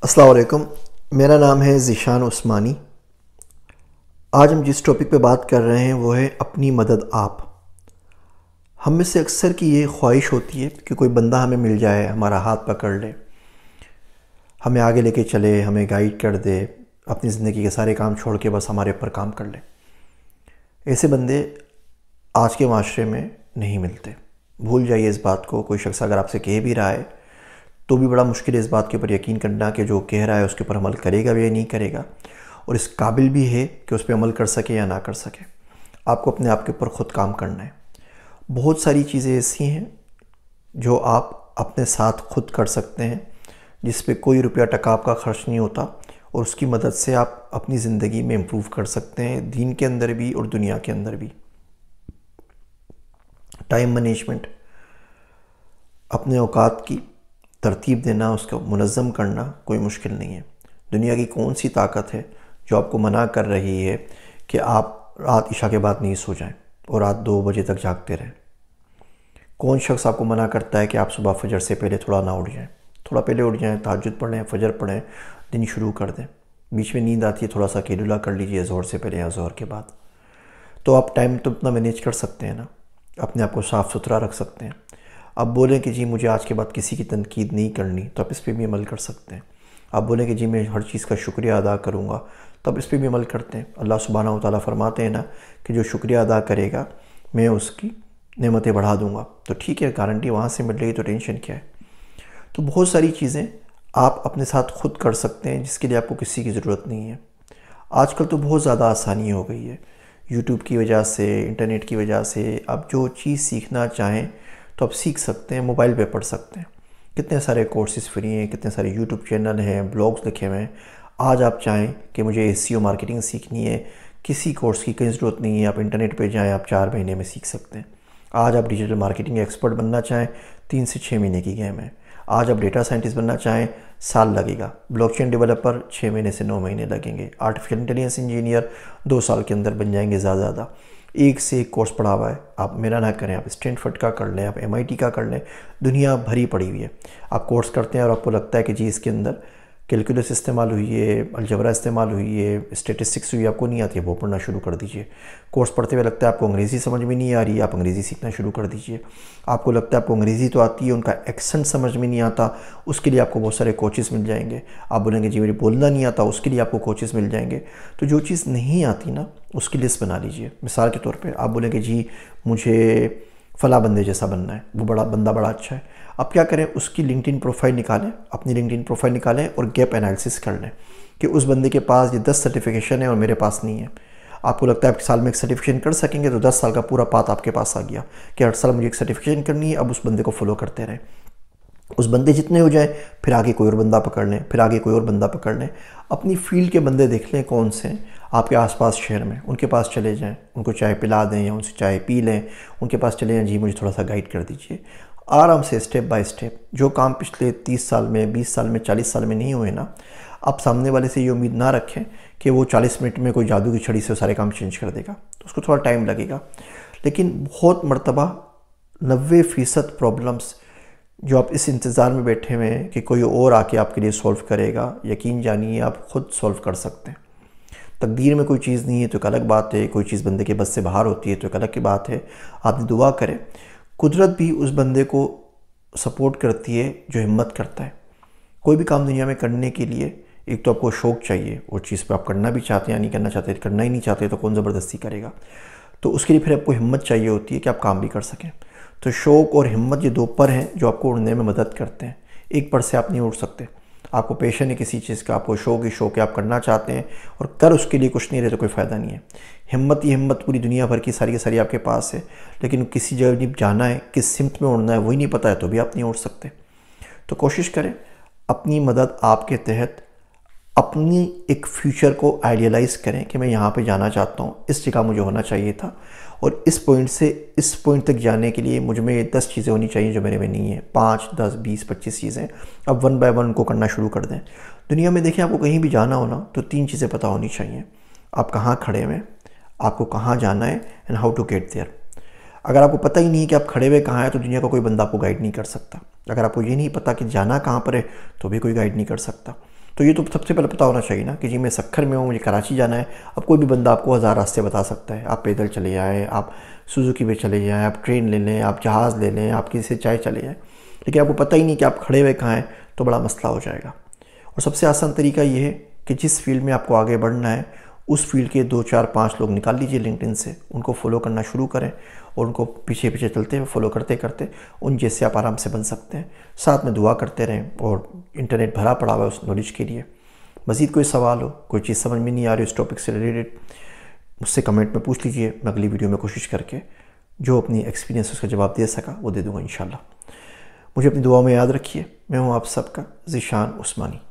अस्सलाम वालेकुम। मेरा नाम है ज़ीशान उस्मानी। आज हम जिस टॉपिक पे बात कर रहे हैं वो है अपनी मदद आप। हम में से अक्सर की ये ख्वाहिश होती है कि कोई बंदा हमें मिल जाए, हमारा हाथ पकड़ ले, हमें आगे लेके चले, हमें गाइड कर दे, अपनी ज़िंदगी के सारे काम छोड़ के बस हमारे ऊपर काम कर ले। ऐसे बंदे आज के माशरे में नहीं मिलते। भूल जाइए इस बात को। कोई शख्स अगर आपसे कह भी रहा है तो भी बड़ा मुश्किल है इस बात के ऊपर यकीन करना कि जो कह रहा है उसके ऊपर अमल करेगा भी या नहीं करेगा, और इस काबिल भी है कि उस पर अमल कर सके या ना कर सके। आपको अपने आप के ऊपर ख़ुद काम करना है। बहुत सारी चीज़ें ऐसी हैं जो आप अपने साथ खुद कर सकते हैं, जिस पे कोई रुपया टका आपका खर्च नहीं होता, और उसकी मदद से आप अपनी ज़िंदगी में इम्प्रूव कर सकते हैं, दीन के अंदर भी और दुनिया के अंदर भी। टाइम मैनेजमेंट, अपने औकात की तरतीब देना, उसको मुनज़्ज़म करना कोई मुश्किल नहीं है। दुनिया की कौन सी ताकत है जो आपको मना कर रही है कि आप रात इशा के बाद नहीं सो जाएं और रात 2 बजे तक जागते रहें? कौन शख्स आपको मना करता है कि आप सुबह फजर से पहले थोड़ा ना उठ जाएं? थोड़ा पहले उठ जाएं, तहज्जुद पढ़ें, फजर पढ़ें, दिन शुरू कर दें। बीच में नींद आती है, थोड़ा सा कैलुला कर लीजिए ज़ोहर से पहले या ज़ोहर के बाद। तो आप टाइम तो अपना मैनेज कर सकते हैं ना, अपने आप को साफ़ सुथरा रख सकते हैं। आप बोलें कि जी मुझे आज के बाद किसी की तनकीद नहीं करनी, तो आप इस पे भी अमल कर सकते हैं। आप बोलें कि जी मैं हर चीज़ का शुक्रिया अदा करूँगा, तो आप इस पे भी अमल करते हैं। अल्लाह सुब्हानहू व तआला फरमाते हैं ना कि जो शुक्रिया अदा करेगा मैं उसकी नेमतें बढ़ा दूँगा। तो ठीक है, गारंटी वहाँ से मिल रही है तो टेंशन क्या है। तो बहुत सारी चीज़ें आप अपने साथ खुद कर सकते हैं जिसके लिए आपको किसी की ज़रूरत नहीं है। आजकल तो बहुत ज़्यादा आसानी हो गई है। यूट्यूब की वजह से, इंटरनेट की वजह से आप जो चीज़ सीखना चाहें तो आप सीख सकते हैं, मोबाइल पे पढ़ सकते हैं। कितने सारे कोर्सेज़ फ्री हैं, कितने सारे यूट्यूब चैनल हैं, ब्लॉग्स लिखे हुए हैं। आज आप चाहें कि मुझे एसईओ मार्केटिंग सीखनी है, किसी कोर्स की कहीं ज़रूरत नहीं है, आप इंटरनेट पे जाएं, आप 4 महीने में सीख सकते हैं। आज आप डिजिटल मार्केटिंग एक्सपर्ट बनना चाहें, 3 से 6 महीने की गेम है। आज आप डेटा साइंटिस्ट बनना चाहें, साल लगेगा। ब्लॉकचेन डेवलपर 6 महीने से 9 महीने लगेंगे। आर्टिफिशियल इंटेलिजेंस इंजीनियर 2 साल के अंदर बन जाएंगे ज़्यादा। एक से एक कोर्स पढ़ा हुआ है। आप मेरा ना करें, आप स्टैनफोर्ड का कर लें, आप MIT का कर लें, दुनिया भरी पड़ी हुई है। आप कोर्स करते हैं और आपको लगता है कि जी इसके अंदर कैलकुलस इस्तेमाल हुई है, अलजबरा इस्तेमाल हुई है, स्टेटिस्टिक्स हुई, आपको नहीं आती है, वो पढ़ना शुरू कर दीजिए। कोर्स पढ़ते हुए लगता है आपको अंग्रेज़ी समझ में नहीं आ रही है, आप अंग्रेज़ी सीखना शुरू कर दीजिए। आपको लगता है आपको अंग्रेज़ी तो आती है, उनका एक्सेंट समझ में नहीं आता, उसके लिए आपको बहुत सारे कोचेस मिल जाएंगे। आप बोलेंगे जी मुझे बोलना नहीं आता, उसके लिए आपको कोचेस मिल जाएंगे। तो जो चीज़ नहीं आती ना, उसकी लिस्ट बना लीजिए। मिसाल के तौर पर आप बोलेंगे जी मुझे फ़ला बंदे जैसा बनना है, वो बड़ा अच्छा है। अब क्या करें, उसकी लिंक्डइन प्रोफाइल निकालें, अपनी लिंक्डइन प्रोफाइल निकालें और गैप एनालिसिस कर लें कि उस बंदे के पास ये 10 सर्टिफिकेशन है और मेरे पास नहीं है। आपको लगता है आप साल में एक सर्टिफिकेशन कर सकेंगे, तो 10 साल का पूरा पाथ आपके पास आ गया कि 8 साल मुझे एक सर्टिफिकेशन करनी है। अब उस बंदे को फॉलो करते रहें। उस बंदे जितने हो जाए, फिर आगे कोई और बंदा पकड़ लें, फिर आगे कोई और बंदा पकड़ लें। अपनी फील्ड के बंदे देख लें कौन से हैं आपके आसपास शहर में, उनके पास चले जाएं, उनको चाय पिला दें या उनसे चाय पी लें, उनके पास चले जाएं, जी मुझे थोड़ा सा गाइड कर दीजिए। आराम से स्टेप बाय स्टेप, जो काम पिछले 30 साल में, 20 साल में, 40 साल में नहीं हुए ना, आप सामने वाले से ये उम्मीद ना रखें कि वो 40 मिनट में कोई जादू की छड़ी से सारे काम चेंज कर देगा। तो उसको थोड़ा टाइम लगेगा। लेकिन बहुत मरतबा 90% प्रॉब्लम्स जो आप इस इंतज़ार में बैठे हुए हैं कि कोई और आके आपके लिए सॉल्व करेगा, यकीन जानिए आप ख़ुद सॉल्व कर सकते हैं। तकदीर में कोई चीज़ नहीं है तो एक अलग बात है, कोई चीज़ बंदे के बस से बाहर होती है तो एक अलग की बात है। आपने दुआ करें, कुदरत भी उस बंदे को सपोर्ट करती है जो हिम्मत करता है। कोई भी काम दुनिया में करने के लिए एक तो आपको शौक़ चाहिए, वो चीज़ पे आप करना भी चाहते हैं या नहीं करना चाहते, करना ही नहीं चाहते तो कौन ज़बरदस्ती करेगा। तो उसके लिए फिर आपको हिम्मत चाहिए होती है कि आप काम भी कर सकें। तो शौक़ और हिम्मत ये 2 पर हैं जो आपको उड़ने में मदद करते हैं। एक पर से आप नहीं उड़ सकते। आपको पैशन है किसी चीज़ का, आपको शौक़ ही शौक़ है, आप करना चाहते हैं और कर उसके लिए कुछ नहीं रहे तो कोई फ़ायदा नहीं है। हिम्मत पूरी दुनिया भर की सारी आपके पास है, लेकिन किसी जगह जब जाना है, किस सिमत में उड़ना है वही नहीं पता है तो भी आप नहीं उड़ सकते। तो कोशिश करें अपनी मदद आपके तहत अपनी एक फ्यूचर को आइडियलाइज़ करें कि मैं यहाँ पे जाना चाहता हूँ, इस जगह मुझे होना चाहिए था, और इस पॉइंट से इस पॉइंट तक जाने के लिए मुझ में 10 चीज़ें होनी चाहिए जो मेरे में नहीं है। 5, 10, 20, 25 चीज़ें। अब 1 बाय 1 को करना शुरू कर दें। दुनिया में देखिए, आपको कहीं भी जाना हो ना तो 3 चीज़ें पता होनी चाहिए। आप कहाँ खड़े हुए, आपको कहाँ जाना है, and how to get there. अगर आपको पता ही नहीं कि आप खड़े हुए कहाँ हैं तो दुनिया का कोई बंदा आपको गाइड नहीं कर सकता। अगर आपको ये नहीं पता कि जाना कहाँ पर है तो भी कोई गाइड नहीं कर सकता। तो ये तो सबसे पहले पता होना चाहिए ना कि जी मैं सक्खर में हूँ, मुझे कराची जाना है। अब कोई भी बंदा आपको हज़ार रास्ते बता सकता है, आप पैदल चले जाएँ, आप सुजुकी पे चले जाएँ, आप ट्रेन ले लें, आप जहाज़ ले लें, आप किसी से चाय चले जाएँ, लेकिन आपको पता ही नहीं कि आप खड़े हुए कहाँ हैं, तो बड़ा मसला हो जाएगा। और सबसे आसान तरीका ये है कि जिस फील्ड में आपको आगे बढ़ना है उस फील्ड के 2 4 5 लोग निकाल लीजिए लिंक्डइन से, उनको फॉलो करना शुरू करें और उनको पीछे पीछे चलते हुए फॉलो करते करते उन जैसे आप आराम से बन सकते हैं। साथ में दुआ करते रहें और इंटरनेट भरा पड़ा हुआ है उस नॉलेज के लिए। मज़ीद कोई सवाल हो, कोई चीज़ समझ में नहीं आ रही उस टॉपिक से रिलेटेड, मुझसे कमेंट में पूछ लीजिए। मैं अगली वीडियो में कोशिश करके जो अपनी एक्सपीरियंस उसका जवाब दे सका वो दे दूँगा इंशाल्लाह। मुझे अपनी दुआओं में याद रखिए। मैं हूँ आप सबका ज़ीशान उस्मानी।